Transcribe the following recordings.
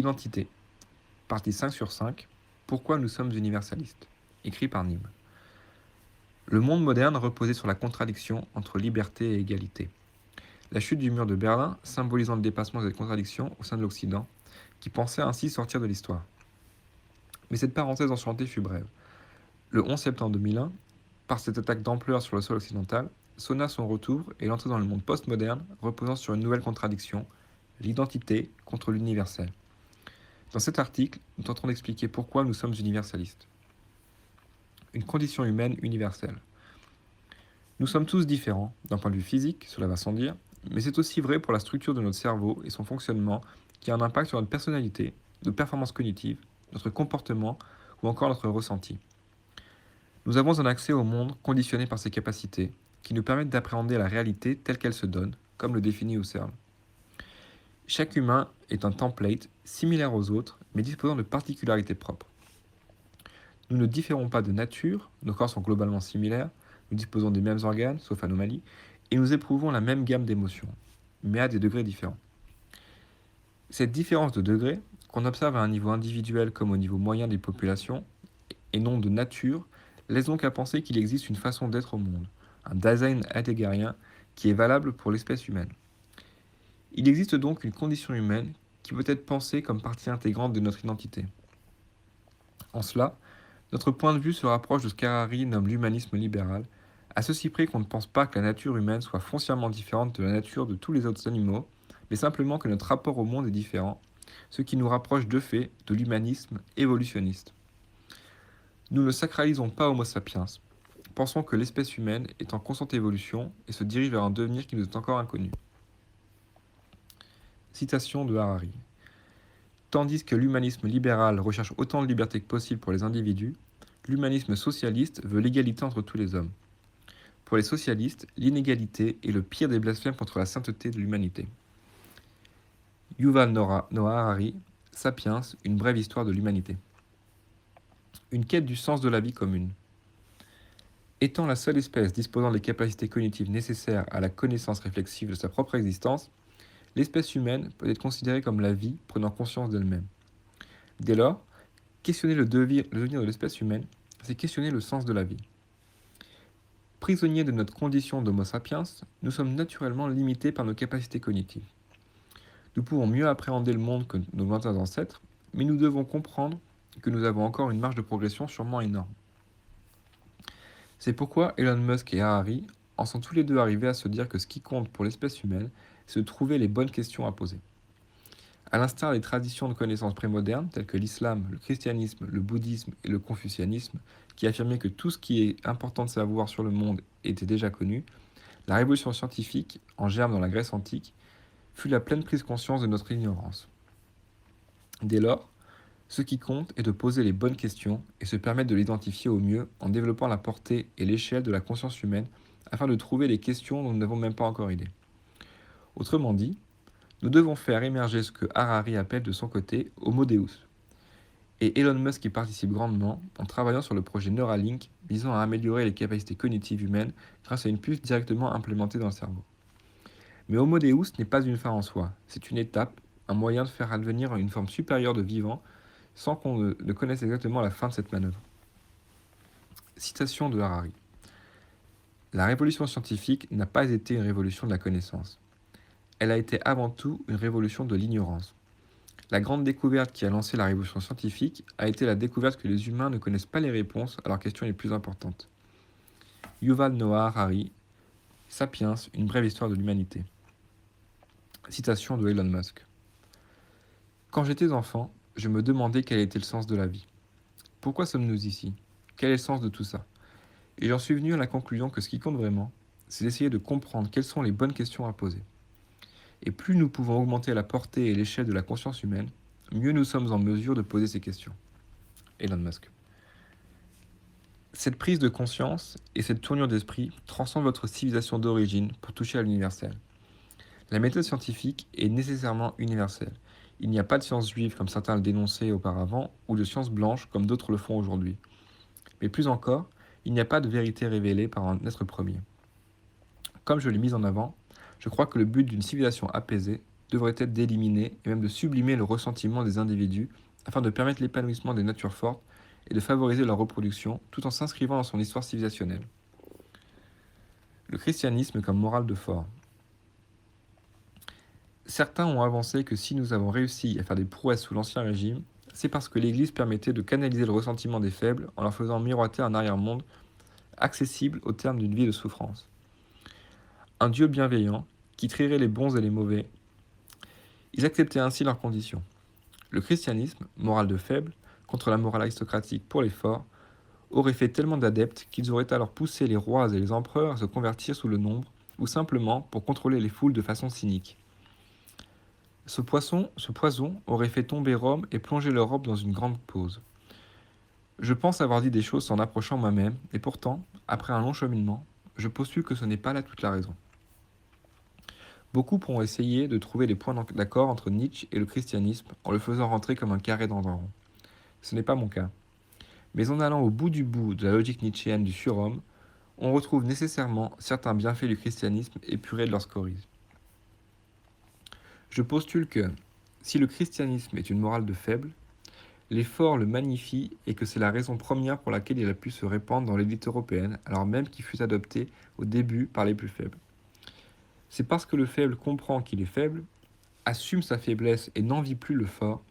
Identité. Partie 5 sur 5. Pourquoi nous sommes universalistes. Écrit par Nîmes. Le monde moderne reposait sur la contradiction entre liberté et égalité. La chute du mur de Berlin, symbolisant le dépassement de cette contradiction au sein de l'Occident, qui pensait ainsi sortir de l'histoire. Mais cette parenthèse enchantée fut brève. Le 11 septembre 2001, par cette attaque d'ampleur sur le sol occidental, sonna son retour et l'entrée dans le monde postmoderne reposant sur une nouvelle contradiction, l'identité contre l'universel. Dans cet article, nous tenterons d'expliquer pourquoi nous sommes universalistes. Une condition humaine universelle. Nous sommes tous différents, d'un point de vue physique, cela va sans dire, mais c'est aussi vrai pour la structure de notre cerveau et son fonctionnement qui a un impact sur notre personnalité, nos performances cognitives, notre comportement ou encore notre ressenti. Nous avons un accès au monde conditionné par ces capacités qui nous permettent d'appréhender la réalité telle qu'elle se donne, comme le définit Husserl. Chaque humain est un template similaire aux autres, mais disposant de particularités propres. Nous ne différons pas de nature, nos corps sont globalement similaires, nous disposons des mêmes organes, sauf anomalie, et nous éprouvons la même gamme d'émotions, mais à des degrés différents. Cette différence de degré, qu'on observe à un niveau individuel comme au niveau moyen des populations, et non de nature, laisse donc à penser qu'il existe une façon d'être au monde, un Dasein heideggerien qui est valable pour l'espèce humaine. Il existe donc une condition humaine qui peut être pensée comme partie intégrante de notre identité. En cela, notre point de vue se rapproche de ce qu'Harari nomme l'humanisme libéral, à ceci près qu'on ne pense pas que la nature humaine soit foncièrement différente de la nature de tous les autres animaux, mais simplement que notre rapport au monde est différent, ce qui nous rapproche de fait de l'humanisme évolutionniste. Nous ne sacralisons pas Homo sapiens, pensons que l'espèce humaine est en constante évolution et se dirige vers un devenir qui nous est encore inconnu. Citation de Harari. Tandis que l'humanisme libéral recherche autant de liberté que possible pour les individus, l'humanisme socialiste veut l'égalité entre tous les hommes. Pour les socialistes, l'inégalité est le pire des blasphèmes contre la sainteté de l'humanité. Yuval Noah Harari, Sapiens, une brève histoire de l'humanité. Une quête du sens de la vie commune. Étant la seule espèce disposant des capacités cognitives nécessaires à la connaissance réflexive de sa propre existence, l'espèce humaine peut être considérée comme la vie prenant conscience d'elle-même. Dès lors, questionner le devenir de l'espèce humaine, c'est questionner le sens de la vie. Prisonniers de notre condition d'Homo sapiens, nous sommes naturellement limités par nos capacités cognitives. Nous pouvons mieux appréhender le monde que nos lointains ancêtres, mais nous devons comprendre que nous avons encore une marge de progression sûrement énorme. C'est pourquoi Elon Musk et Harari en sont tous les deux arrivés à se dire que ce qui compte pour l'espèce humaine, c'est de trouver les bonnes questions à poser. À l'instar des traditions de connaissances prémodernes, telles que l'islam, le christianisme, le bouddhisme et le confucianisme, qui affirmaient que tout ce qui est important de savoir sur le monde était déjà connu, la révolution scientifique, en germe dans la Grèce antique, fut la pleine prise conscience de notre ignorance. Dès lors, ce qui compte est de poser les bonnes questions et se permettre de l'identifier au mieux en développant la portée et l'échelle de la conscience humaine afin de trouver les questions dont nous n'avons même pas encore idée. Autrement dit, nous devons faire émerger ce que Harari appelle de son côté Homo Deus. Et Elon Musk y participe grandement en travaillant sur le projet Neuralink visant à améliorer les capacités cognitives humaines grâce à une puce directement implémentée dans le cerveau. Mais Homo Deus n'est pas une fin en soi, c'est une étape, un moyen de faire advenir une forme supérieure de vivant sans qu'on ne connaisse exactement la fin de cette manœuvre. Citation de Harari. La révolution scientifique n'a pas été une révolution de la connaissance. Elle a été avant tout une révolution de l'ignorance. La grande découverte qui a lancé la révolution scientifique a été la découverte que les humains ne connaissent pas les réponses à leurs questions les plus importantes. Yuval Noah Harari, Sapiens, une brève histoire de l'humanité. Citation de Elon Musk. Quand j'étais enfant, je me demandais quel était le sens de la vie. Pourquoi sommes-nous ici? Quel est le sens de tout ça? Et j'en suis venu à la conclusion que ce qui compte vraiment, c'est d'essayer de comprendre quelles sont les bonnes questions à poser. Et plus nous pouvons augmenter la portée et l'échelle de la conscience humaine, mieux nous sommes en mesure de poser ces questions. Elon Musk. Cette prise de conscience et cette tournure d'esprit transcendent votre civilisation d'origine pour toucher à l'universel. La méthode scientifique est nécessairement universelle. Il n'y a pas de science juive comme certains le dénonçaient auparavant, ou de science blanche comme d'autres le font aujourd'hui. Mais plus encore, il n'y a pas de vérité révélée par un être premier. Comme je l'ai mis en avant, je crois que le but d'une civilisation apaisée devrait être d'éliminer et même de sublimer le ressentiment des individus afin de permettre l'épanouissement des natures fortes et de favoriser leur reproduction tout en s'inscrivant dans son histoire civilisationnelle. Le christianisme comme morale de fort. Certains ont avancé que si nous avons réussi à faire des prouesses sous l'Ancien Régime, c'est parce que l'Église permettait de canaliser le ressentiment des faibles en leur faisant miroiter un arrière-monde accessible au terme d'une vie de souffrance. Un Dieu bienveillant qui trierait les bons et les mauvais. Ils acceptaient ainsi leurs conditions. Le christianisme, morale de faible, contre la morale aristocratique pour les forts, aurait fait tellement d'adeptes qu'ils auraient alors poussé les rois et les empereurs à se convertir sous le nombre, ou simplement pour contrôler les foules de façon cynique. Ce poison aurait fait tomber Rome et plongé l'Europe dans une grande pause. Je pense avoir dit des choses en approchant moi-même, et pourtant, après un long cheminement, je postule que ce n'est pas là toute la raison. Beaucoup pourront essayer de trouver des points d'accord entre Nietzsche et le christianisme en le faisant rentrer comme un carré dans un rond. Ce n'est pas mon cas. Mais en allant au bout de la logique nietzschéenne du surhomme, on retrouve nécessairement certains bienfaits du christianisme épurés de leur scorie. Je postule que, si le christianisme est une morale de faible, les forts le magnifient et que c'est la raison première pour laquelle il a pu se répandre dans l'élite européenne, alors même qu'il fut adopté au début par les plus faibles. C'est parce que le faible comprend qu'il est faible, assume sa faiblesse et n'envie plus le fort,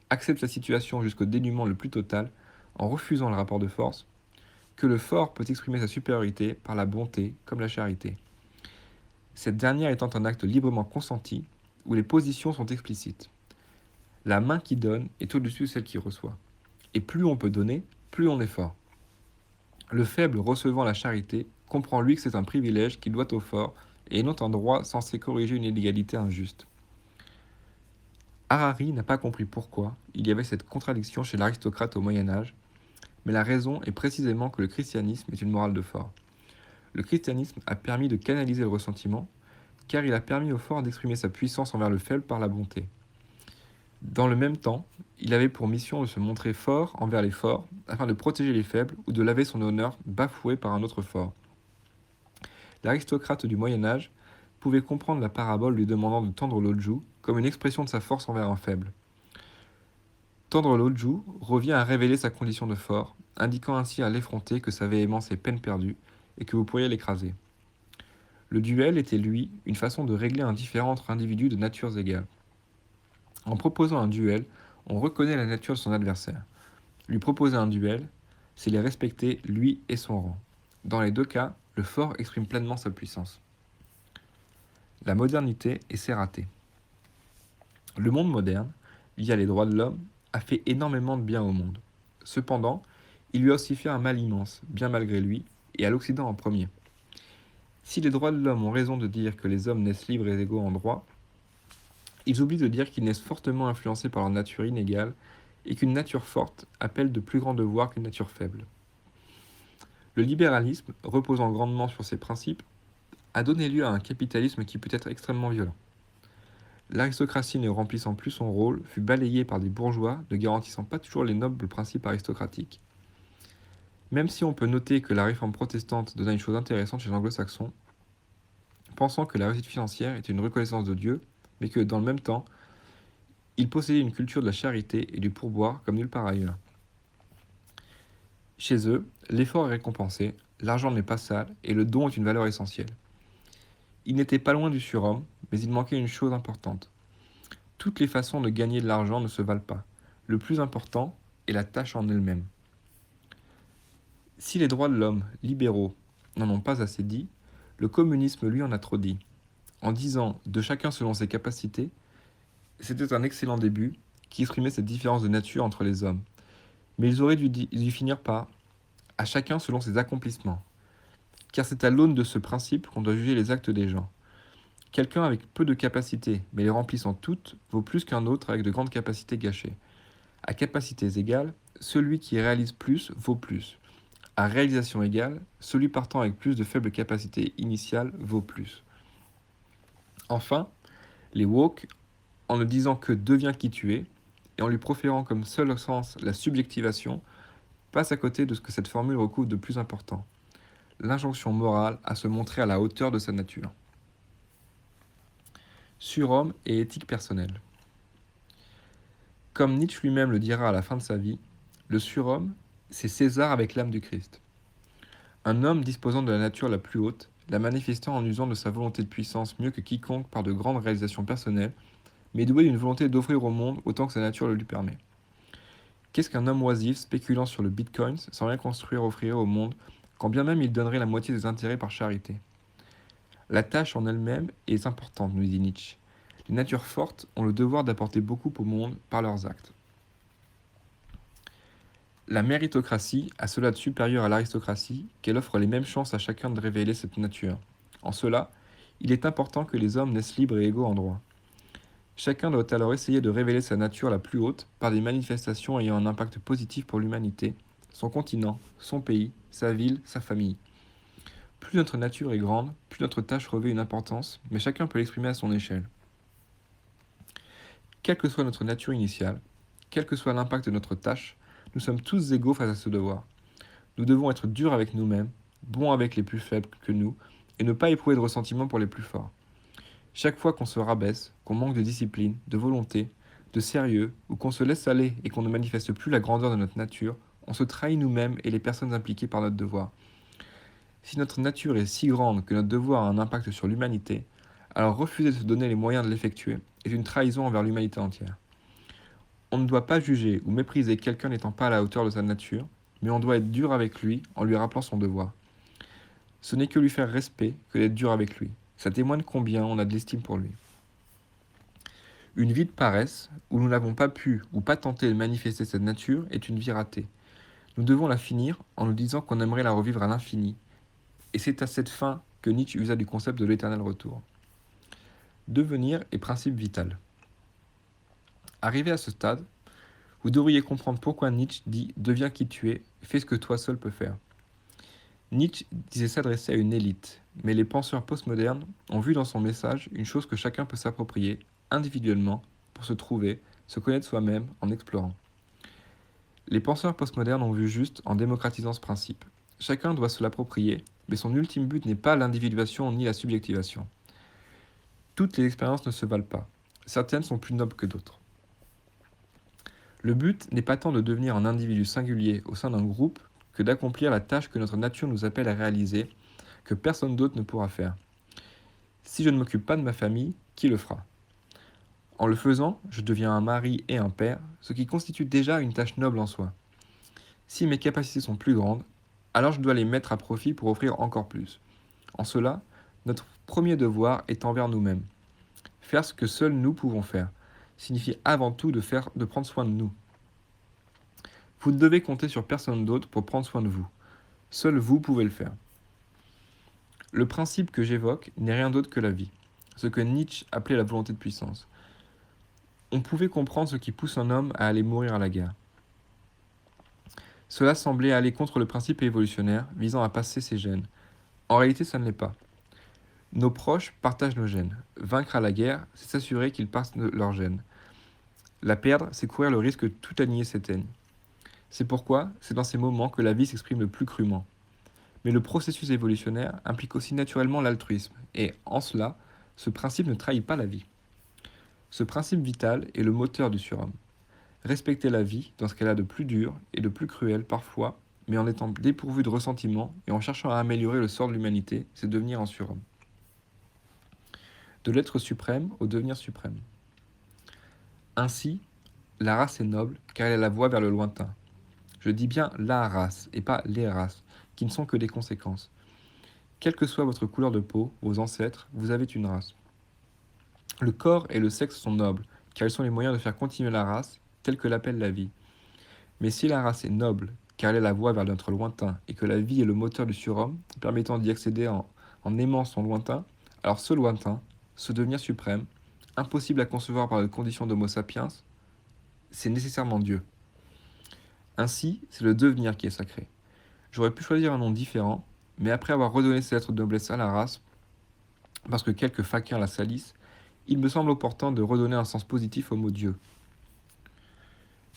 accepte sa situation jusqu'au dénuement le plus total, en refusant le rapport de force, que le fort peut exprimer sa supériorité par la bonté comme la charité. Cette dernière étant un acte librement consenti, où les positions sont explicites. La main qui donne est au-dessus de celle qui reçoit. Et plus on peut donner, plus on est fort. Le faible recevant la charité comprend lui que c'est un privilège qu'il doit au fort et non un droit censé corriger une inégalité injuste. Harari n'a pas compris pourquoi il y avait cette contradiction chez l'aristocrate au Moyen Âge, mais la raison est précisément que le christianisme est une morale de fort. Le christianisme a permis de canaliser le ressentiment, car il a permis au fort d'exprimer sa puissance envers le faible par la bonté. Dans le même temps, il avait pour mission de se montrer fort envers les forts, afin de protéger les faibles ou de laver son honneur bafoué par un autre fort. L'aristocrate du Moyen Âge pouvait comprendre la parabole lui demandant de tendre l'autre joue comme une expression de sa force envers un faible. Tendre l'autre joue revient à révéler sa condition de fort, indiquant ainsi à l'effronté que sa véhémence est peine perdue et que vous pourriez l'écraser. Le duel était, lui, une façon de régler un différend entre individus de natures égales. En proposant un duel, on reconnaît la nature de son adversaire. Lui proposer un duel, c'est les respecter, lui et son rang. Dans les deux cas, le fort exprime pleinement sa puissance. La modernité et ses ratés. Le monde moderne, via les droits de l'homme, a fait énormément de bien au monde. Cependant, il lui a aussi fait un mal immense, bien malgré lui, et à l'Occident en premier. Si les droits de l'homme ont raison de dire que les hommes naissent libres et égaux en droit, ils oublient de dire qu'ils naissent fortement influencés par leur nature inégale et qu'une nature forte appelle de plus grands devoirs qu'une nature faible. Le libéralisme, reposant grandement sur ces principes, a donné lieu à un capitalisme qui peut être extrêmement violent. L'aristocratie ne remplissant plus son rôle fut balayée par des bourgeois ne garantissant pas toujours les nobles principes aristocratiques. Même si on peut noter que la réforme protestante donna une chose intéressante chez les anglo-saxons, pensant que la réussite financière était une reconnaissance de Dieu, mais que, dans le même temps, ils possédaient une culture de la charité et du pourboire comme nulle part ailleurs. Chez eux, l'effort est récompensé, l'argent n'est pas sale et le don est une valeur essentielle. Ils n'étaient pas loin du surhomme, mais il manquait une chose importante. Toutes les façons de gagner de l'argent ne se valent pas. Le plus important est la tâche en elle-même. Si les droits de l'homme, libéraux, n'en ont pas assez dit, le communisme lui en a trop dit. En disant « de chacun selon ses capacités », c'était un excellent début qui exprimait cette différence de nature entre les hommes. Mais ils auraient dû finir par « à chacun selon ses accomplissements », car c'est à l'aune de ce principe qu'on doit juger les actes des gens. Quelqu'un avec peu de capacités, mais les remplissant toutes, vaut plus qu'un autre avec de grandes capacités gâchées. À capacités égales, celui qui réalise plus vaut plus. À réalisation égale, celui partant avec plus de faibles capacités initiales vaut plus. Enfin, les woke, en ne disant que devient qui tu es, et en lui proférant comme seul sens la subjectivation, passent à côté de ce que cette formule recouvre de plus important, l'injonction morale à se montrer à la hauteur de sa nature. Surhomme et éthique personnelle. Comme Nietzsche lui-même le dira à la fin de sa vie, le surhomme, c'est César avec l'âme du Christ. Un homme disposant de la nature la plus haute, la manifestant en usant de sa volonté de puissance mieux que quiconque par de grandes réalisations personnelles, mais doué d'une volonté d'offrir au monde autant que sa nature le lui permet. Qu'est-ce qu'un homme oisif spéculant sur le bitcoin sans rien construire offrirait au monde, quand bien même il donnerait la moitié des intérêts par charité? La tâche en elle-même est importante, nous dit Nietzsche. Les natures fortes ont le devoir d'apporter beaucoup au monde par leurs actes. La méritocratie a cela de supérieur à l'aristocratie qu'elle offre les mêmes chances à chacun de révéler cette nature. En cela, il est important que les hommes naissent libres et égaux en droit. Chacun doit alors essayer de révéler sa nature la plus haute par des manifestations ayant un impact positif pour l'humanité, son continent, son pays, sa ville, sa famille. Plus notre nature est grande, plus notre tâche revêt une importance, mais chacun peut l'exprimer à son échelle. Quelle que soit notre nature initiale, quel que soit l'impact de notre tâche, nous sommes tous égaux face à ce devoir. Nous devons être durs avec nous-mêmes, bons avec les plus faibles que nous, et ne pas éprouver de ressentiment pour les plus forts. Chaque fois qu'on se rabaisse, qu'on manque de discipline, de volonté, de sérieux, ou qu'on se laisse aller et qu'on ne manifeste plus la grandeur de notre nature, on se trahit nous-mêmes et les personnes impliquées par notre devoir. Si notre nature est si grande que notre devoir a un impact sur l'humanité, alors refuser de se donner les moyens de l'effectuer est une trahison envers l'humanité entière. On ne doit pas juger ou mépriser quelqu'un n'étant pas à la hauteur de sa nature, mais on doit être dur avec lui en lui rappelant son devoir. Ce n'est que lui faire respect que d'être dur avec lui. Ça témoigne combien on a de l'estime pour lui. Une vie de paresse, où nous n'avons pas pu ou pas tenté de manifester cette nature, est une vie ratée. Nous devons la finir en nous disant qu'on aimerait la revivre à l'infini. Et c'est à cette fin que Nietzsche usa du concept de l'éternel retour. Devenir est principe vital. Arrivé à ce stade, vous devriez comprendre pourquoi Nietzsche dit « Deviens qui tu es, fais ce que toi seul peux faire ». Nietzsche disait s'adresser à une élite, mais les penseurs postmodernes ont vu dans son message une chose que chacun peut s'approprier, individuellement, pour se trouver, se connaître soi-même en explorant. Les penseurs postmodernes ont vu juste en démocratisant ce principe. Chacun doit se l'approprier, mais son ultime but n'est pas l'individuation ni la subjectivation. Toutes les expériences ne se valent pas. Certaines sont plus nobles que d'autres. Le but n'est pas tant de devenir un individu singulier au sein d'un groupe que d'accomplir la tâche que notre nature nous appelle à réaliser, que personne d'autre ne pourra faire. Si je ne m'occupe pas de ma famille, qui le fera? En le faisant, je deviens un mari et un père, ce qui constitue déjà une tâche noble en soi. Si mes capacités sont plus grandes, alors je dois les mettre à profit pour offrir encore plus. En cela, notre premier devoir est envers nous-mêmes. Faire ce que seuls nous pouvons faire signifie avant tout de prendre soin de nous. Vous ne devez compter sur personne d'autre pour prendre soin de vous. Seul vous pouvez le faire. Le principe que j'évoque n'est rien d'autre que la vie, ce que Nietzsche appelait la volonté de puissance. On pouvait comprendre ce qui pousse un homme à aller mourir à la guerre. Cela semblait aller contre le principe évolutionnaire visant à passer ses gènes. En réalité, ça ne l'est pas. Nos proches partagent nos gènes. Vaincre à la guerre, c'est s'assurer qu'ils passent leurs gènes. La perdre, c'est courir le risque que tout aligné s'éteigne. C'est pourquoi c'est dans ces moments que la vie s'exprime le plus crûment. Mais le processus évolutionnaire implique aussi naturellement l'altruisme, et en cela, ce principe ne trahit pas la vie. Ce principe vital est le moteur du surhomme. Respecter la vie dans ce qu'elle a de plus dur et de plus cruel parfois, mais en étant dépourvu de ressentiment et en cherchant à améliorer le sort de l'humanité, c'est devenir un surhomme. De l'être suprême au devenir suprême. Ainsi, la race est noble car elle a la voie vers le lointain. Je dis bien la race et pas les races, qui ne sont que des conséquences. Quelle que soit votre couleur de peau, vos ancêtres, vous avez une race. Le corps et le sexe sont nobles, car ils sont les moyens de faire continuer la race, telle que l'appelle la vie. Mais si la race est noble, car elle est la voie vers notre lointain, et que la vie est le moteur du surhomme, permettant d'y accéder en aimant son lointain, alors ce lointain, ce devenir suprême, impossible à concevoir par les conditions d'Homo sapiens, c'est nécessairement Dieu. Ainsi, c'est le devenir qui est sacré. J'aurais pu choisir un nom différent, mais après avoir redonné ces lettres de noblesse à la race, parce que quelques faquins la salissent, il me semble opportun de redonner un sens positif au mot Dieu.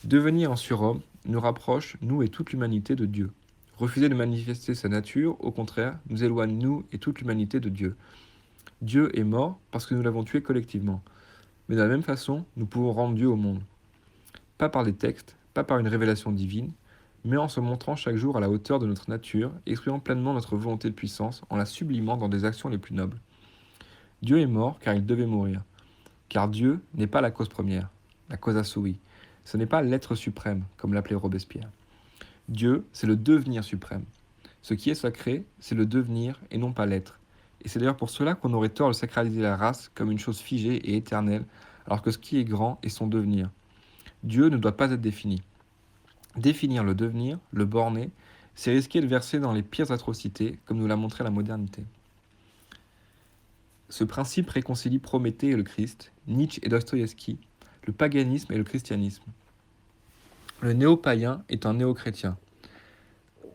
Devenir un surhomme nous rapproche, nous et toute l'humanité, de Dieu. Refuser de manifester sa nature, au contraire, nous éloigne, nous et toute l'humanité, de Dieu. Dieu est mort parce que nous l'avons tué collectivement. Mais de la même façon, nous pouvons rendre Dieu au monde. Pas par des textes, pas par une révélation divine, mais en se montrant chaque jour à la hauteur de notre nature, exprimant pleinement notre volonté de puissance en la sublimant dans des actions les plus nobles. Dieu est mort car il devait mourir. Car Dieu n'est pas la cause première, la cause assouvie. Ce n'est pas l'être suprême, comme l'appelait Robespierre. Dieu, c'est le devenir suprême. Ce qui est sacré, c'est le devenir et non pas l'être. Et c'est d'ailleurs pour cela qu'on aurait tort de sacraliser la race comme une chose figée et éternelle, alors que ce qui est grand est son devenir. Dieu ne doit pas être défini. Définir le devenir, le borner, c'est risquer de verser dans les pires atrocités, comme nous l'a montré la modernité. Ce principe réconcilie Prométhée et le Christ, Nietzsche et Dostoïevski, le paganisme et le christianisme. Le néo-païen est un néo-chrétien.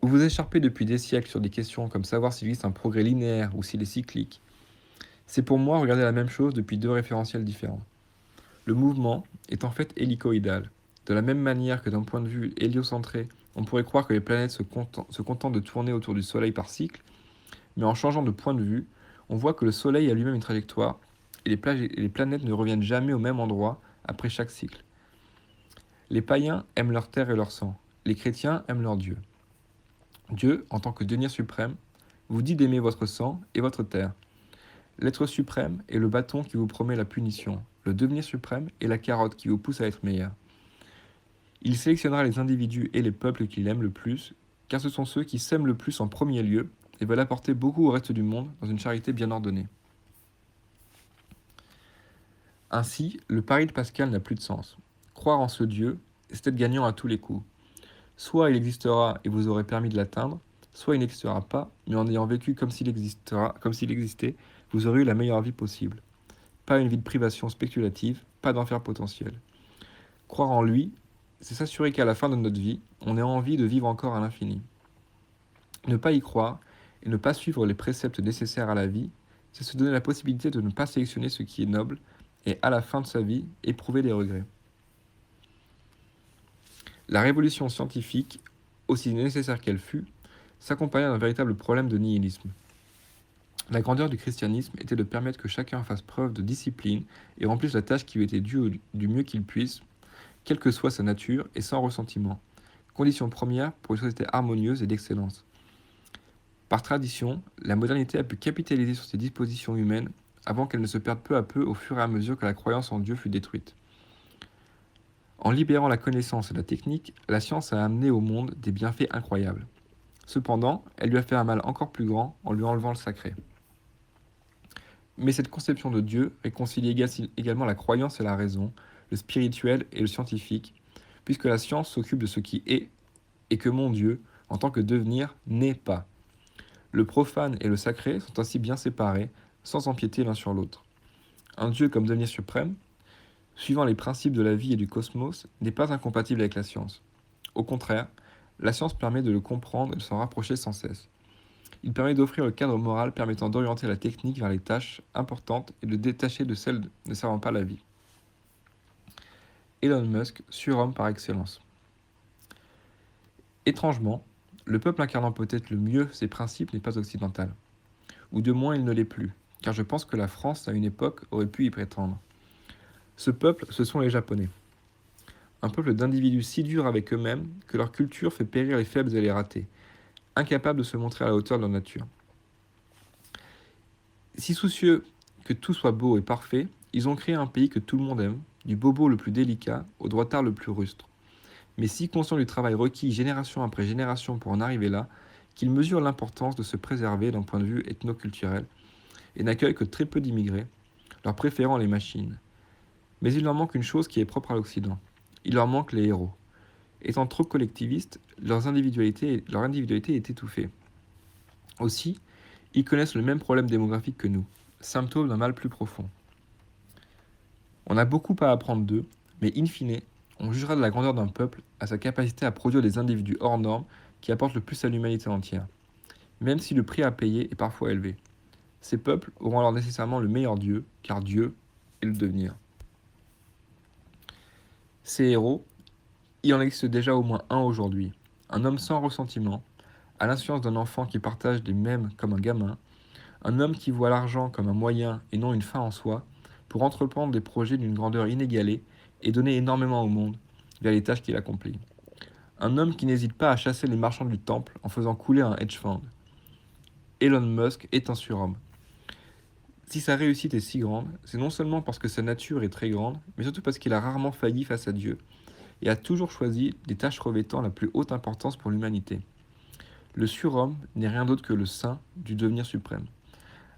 Vous vous écharpez depuis des siècles sur des questions comme savoir s'il existe un progrès linéaire ou s'il est cyclique. C'est pour moi regarder la même chose depuis deux référentiels différents. Le mouvement est en fait hélicoïdal. De la même manière que d'un point de vue héliocentré, on pourrait croire que les planètes se contentent de tourner autour du Soleil par cycle, mais en changeant de point de vue, on voit que le Soleil a lui-même une trajectoire et les planètes ne reviennent jamais au même endroit après chaque cycle. Les païens aiment leur terre et leur sang. Les chrétiens aiment leur Dieu. Dieu, en tant que devenir suprême, vous dit d'aimer votre sang et votre terre. L'être suprême est le bâton qui vous promet la punition. Le devenir suprême est la carotte qui vous pousse à être meilleur. Il sélectionnera les individus et les peuples qu'il aime le plus, car ce sont ceux qui s'aiment le plus en premier lieu et veulent apporter beaucoup au reste du monde dans une charité bien ordonnée. Ainsi, le pari de Pascal n'a plus de sens. Croire en ce Dieu, c'est être gagnant à tous les coups. Soit il existera et vous aurez permis de l'atteindre, soit il n'existera pas, mais en ayant vécu comme s'il existait, vous aurez eu la meilleure vie possible. Pas une vie de privation spéculative, pas d'enfer potentiel. Croire en lui, c'est s'assurer qu'à la fin de notre vie, on ait envie de vivre encore à l'infini. Ne pas y croire et ne pas suivre les préceptes nécessaires à la vie, c'est se donner la possibilité de ne pas sélectionner ce qui est noble et, à la fin de sa vie, éprouver des regrets. La révolution scientifique, aussi nécessaire qu'elle fut, s'accompagna d'un véritable problème de nihilisme. La grandeur du christianisme était de permettre que chacun fasse preuve de discipline et remplisse la tâche qui lui était due du mieux qu'il puisse, quelle que soit sa nature et sans ressentiment, condition première pour une société harmonieuse et d'excellence. Par tradition, la modernité a pu capitaliser sur ces dispositions humaines avant qu'elles ne se perdent peu à peu au fur et à mesure que la croyance en Dieu fut détruite. En libérant la connaissance et la technique, la science a amené au monde des bienfaits incroyables. Cependant, elle lui a fait un mal encore plus grand en lui enlevant le sacré. Mais cette conception de Dieu réconcilie également la croyance et la raison, le spirituel et le scientifique, puisque la science s'occupe de ce qui est, et que mon Dieu, en tant que devenir, n'est pas. Le profane et le sacré sont ainsi bien séparés, sans empiéter l'un sur l'autre. Un Dieu comme devenir suprême, suivant les principes de la vie et du cosmos, n'est pas incompatible avec la science. Au contraire, la science permet de le comprendre et de s'en rapprocher sans cesse. Il permet d'offrir le cadre moral permettant d'orienter la technique vers les tâches importantes et de détacher de celles ne servant pas la vie. Elon Musk, surhomme par excellence. Étrangement, le peuple incarnant peut-être le mieux ces principes n'est pas occidental. Ou de moins il ne l'est plus, car je pense que la France, à une époque, aurait pu y prétendre. Ce peuple, ce sont les Japonais. Un peuple d'individus si durs avec eux-mêmes que leur culture fait périr les faibles et les ratés, incapables de se montrer à la hauteur de leur nature. Si soucieux que tout soit beau et parfait, ils ont créé un pays que tout le monde aime, du bobo le plus délicat au droitard le plus rustre. Mais si conscients du travail requis génération après génération pour en arriver là, qu'ils mesurent l'importance de se préserver d'un point de vue ethnoculturel et n'accueillent que très peu d'immigrés, leur préférant les machines. Mais il leur manque une chose qui est propre à l'Occident. Il leur manque les héros. Étant trop collectivistes, leur individualité est étouffée. Aussi, ils connaissent le même problème démographique que nous, symptôme d'un mal plus profond. On a beaucoup à apprendre d'eux, mais in fine, on jugera de la grandeur d'un peuple à sa capacité à produire des individus hors normes qui apportent le plus à l'humanité entière, même si le prix à payer est parfois élevé. Ces peuples auront alors nécessairement le meilleur Dieu, car Dieu est le devenir. Ces héros, il en existe déjà au moins un aujourd'hui, un homme sans ressentiment, à l'inscience d'un enfant qui partage les mêmes comme un gamin, Un homme qui voit l'argent comme un moyen et non une fin en soi, pour entreprendre des projets d'une grandeur inégalée et donner énormément au monde via les tâches qu'il accomplit. Un homme qui n'hésite pas à chasser les marchands du temple en faisant couler un hedge fund. Elon Musk est un surhomme. Si sa réussite est si grande, c'est non seulement parce que sa nature est très grande, mais surtout parce qu'il a rarement failli face à Dieu et a toujours choisi des tâches revêtant la plus haute importance pour l'humanité. Le surhomme n'est rien d'autre que le saint du devenir suprême.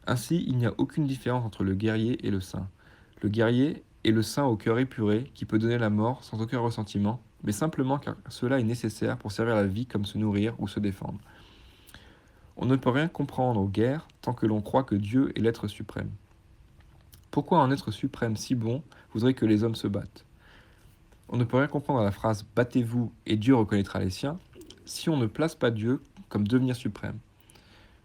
Ainsi, il n'y a aucune différence entre le guerrier et le saint. Le guerrier est le saint au cœur épuré qui peut donner la mort sans aucun ressentiment, mais simplement car cela est nécessaire pour servir la vie comme se nourrir ou se défendre. On ne peut rien comprendre aux guerres tant que l'on croit que Dieu est l'être suprême. Pourquoi un être suprême si bon voudrait que les hommes se battent? On ne peut rien comprendre à la phrase « battez-vous et Dieu reconnaîtra les siens » si on ne place pas Dieu comme devenir suprême.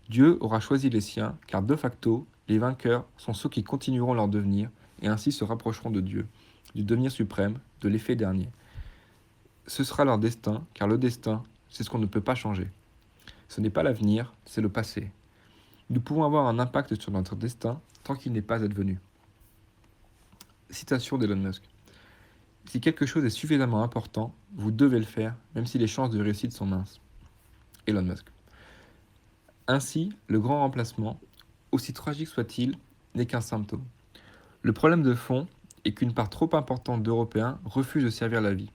Dieu aura choisi les siens, car de facto, les vainqueurs sont ceux qui continueront leur devenir et ainsi se rapprocheront de Dieu, du devenir suprême, de l'effet dernier. Ce sera leur destin, car le destin, c'est ce qu'on ne peut pas changer. Ce n'est pas l'avenir, c'est le passé. Nous pouvons avoir un impact sur notre destin tant qu'il n'est pas advenu. Citation d'Elon Musk. Si quelque chose est suffisamment important, vous devez le faire, même si les chances de réussite sont minces. Elon Musk. Ainsi, le grand remplacement, aussi tragique soit-il, n'est qu'un symptôme. Le problème de fond est qu'une part trop importante d'Européens refusent de servir la vie.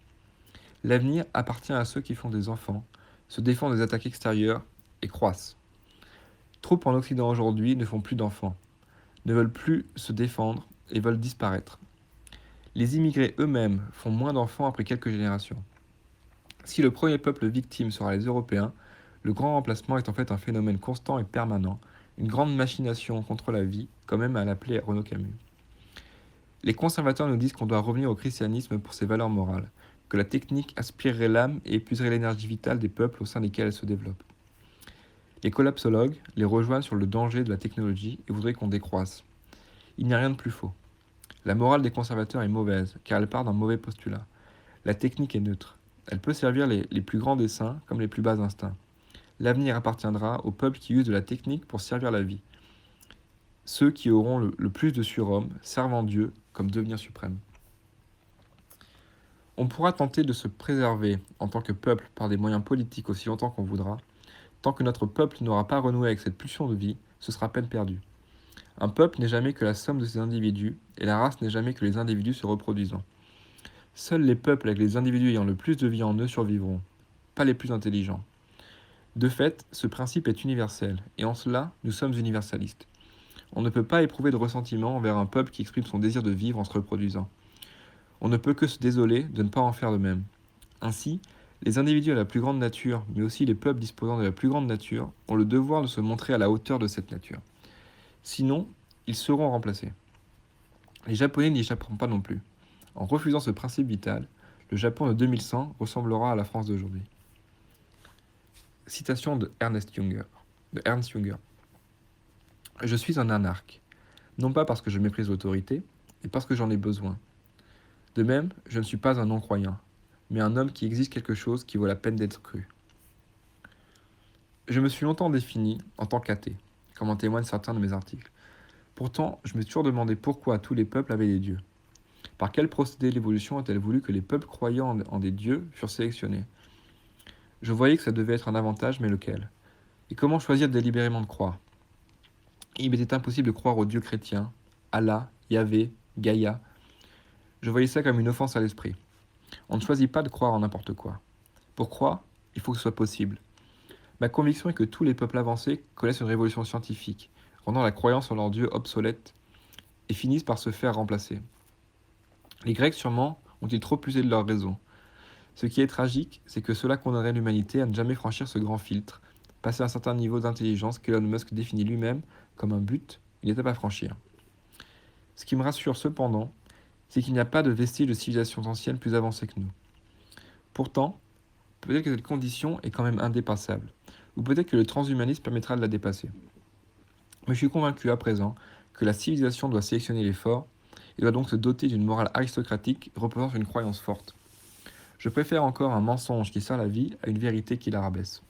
L'avenir appartient à ceux qui font des enfants, se défendent des attaques extérieures et croissent. Trop en Occident aujourd'hui ne font plus d'enfants, ne veulent plus se défendre et veulent disparaître. Les immigrés eux-mêmes font moins d'enfants après quelques générations. Si le premier peuple victime sera les Européens, le grand remplacement est en fait un phénomène constant et permanent, une grande machination contre la vie, comme aime à l'appeler Renaud Camus. Les conservateurs nous disent qu'on doit revenir au christianisme pour ses valeurs morales, que la technique aspirerait l'âme et épuiserait l'énergie vitale des peuples au sein desquels elle se développe. Les collapsologues les rejoignent sur le danger de la technologie et voudraient qu'on décroisse. Il n'y a rien de plus faux. La morale des conservateurs est mauvaise, car elle part d'un mauvais postulat. La technique est neutre. Elle peut servir les plus grands desseins comme les plus bas instincts. L'avenir appartiendra aux peuples qui usent de la technique pour servir la vie. Ceux qui auront le plus de surhommes, servant Dieu comme devenir suprême. On pourra tenter de se préserver en tant que peuple par des moyens politiques aussi longtemps qu'on voudra. Tant que notre peuple n'aura pas renoué avec cette pulsion de vie, ce sera peine perdue. Un peuple n'est jamais que la somme de ses individus, et la race n'est jamais que les individus se reproduisant. Seuls les peuples avec les individus ayant le plus de vie en eux survivront, pas les plus intelligents. De fait, ce principe est universel, et en cela, nous sommes universalistes. On ne peut pas éprouver de ressentiment envers un peuple qui exprime son désir de vivre en se reproduisant. On ne peut que se désoler de ne pas en faire de même. Ainsi, les individus à la plus grande nature, mais aussi les peuples disposant de la plus grande nature, ont le devoir de se montrer à la hauteur de cette nature. Sinon, ils seront remplacés. Les Japonais n'y échapperont pas non plus. En refusant ce principe vital, le Japon de 2100 ressemblera à la France d'aujourd'hui. Citation de Ernst Junger. Je suis un anarque, non pas parce que je méprise l'autorité, mais parce que j'en ai besoin. De même, je ne suis pas un non-croyant, mais un homme qui exige quelque chose qui vaut la peine d'être cru. Je me suis longtemps défini en tant qu'athée, comme en témoignent certains de mes articles. Pourtant, je me suis toujours demandé pourquoi tous les peuples avaient des dieux. Par quel procédé l'évolution a-t-elle voulu que les peuples croyant en des dieux furent sélectionnés? Je voyais que ça devait être un avantage, mais lequel? Et comment choisir délibérément de croire? Il m'était impossible de croire aux dieux chrétiens, Allah, Yahvé, Gaïa. Je voyais ça comme une offense à l'esprit. On ne choisit pas de croire en n'importe quoi. Pour croire, il faut que ce soit possible. Ma conviction est que tous les peuples avancés connaissent une révolution scientifique, rendant la croyance en leur dieu obsolète, et finissent par se faire remplacer. Les Grecs, sûrement, ont-ils trop usé de leur raison. Ce qui est tragique, c'est que cela condamnerait l'humanité à ne jamais franchir ce grand filtre, passer un certain niveau d'intelligence qu'Elon Musk définit lui-même comme un but, une étape à franchir. Ce qui me rassure cependant, c'est qu'il n'y a pas de vestiges de civilisations anciennes plus avancées que nous. Pourtant, peut-être que cette condition est quand même indépassable, ou peut-être que le transhumanisme permettra de la dépasser. Mais je suis convaincu à présent que la civilisation doit sélectionner les forts et doit donc se doter d'une morale aristocratique reposant sur une croyance forte. Je préfère encore un mensonge qui sert la vie à une vérité qui la rabaisse.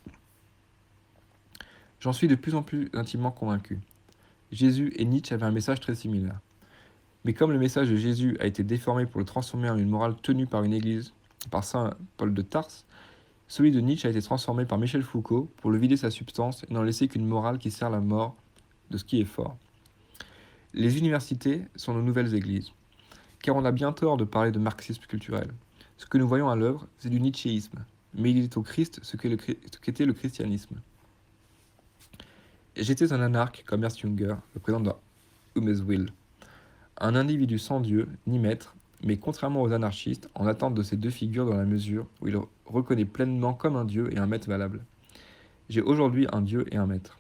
J'en suis de plus en plus intimement convaincu. Jésus et Nietzsche avaient un message très similaire. Mais comme le message de Jésus a été déformé pour le transformer en une morale tenue par une église, par saint Paul de Tarse, celui de Nietzsche a été transformé par Michel Foucault pour le vider sa substance et n'en laisser qu'une morale qui sert la mort de ce qui est fort. Les universités sont nos nouvelles églises, car on a bien tort de parler de marxisme culturel. Ce que nous voyons à l'œuvre, c'est du nietzschéisme, mais il est au Christ ce qu'était le christianisme. J'étais un anarque comme Ernst Jünger, le président de Will, un individu sans Dieu ni maître, mais contrairement aux anarchistes, en attente de ces deux figures dans la mesure où il reconnaît pleinement comme un Dieu et un maître valable. J'ai aujourd'hui un Dieu et un maître.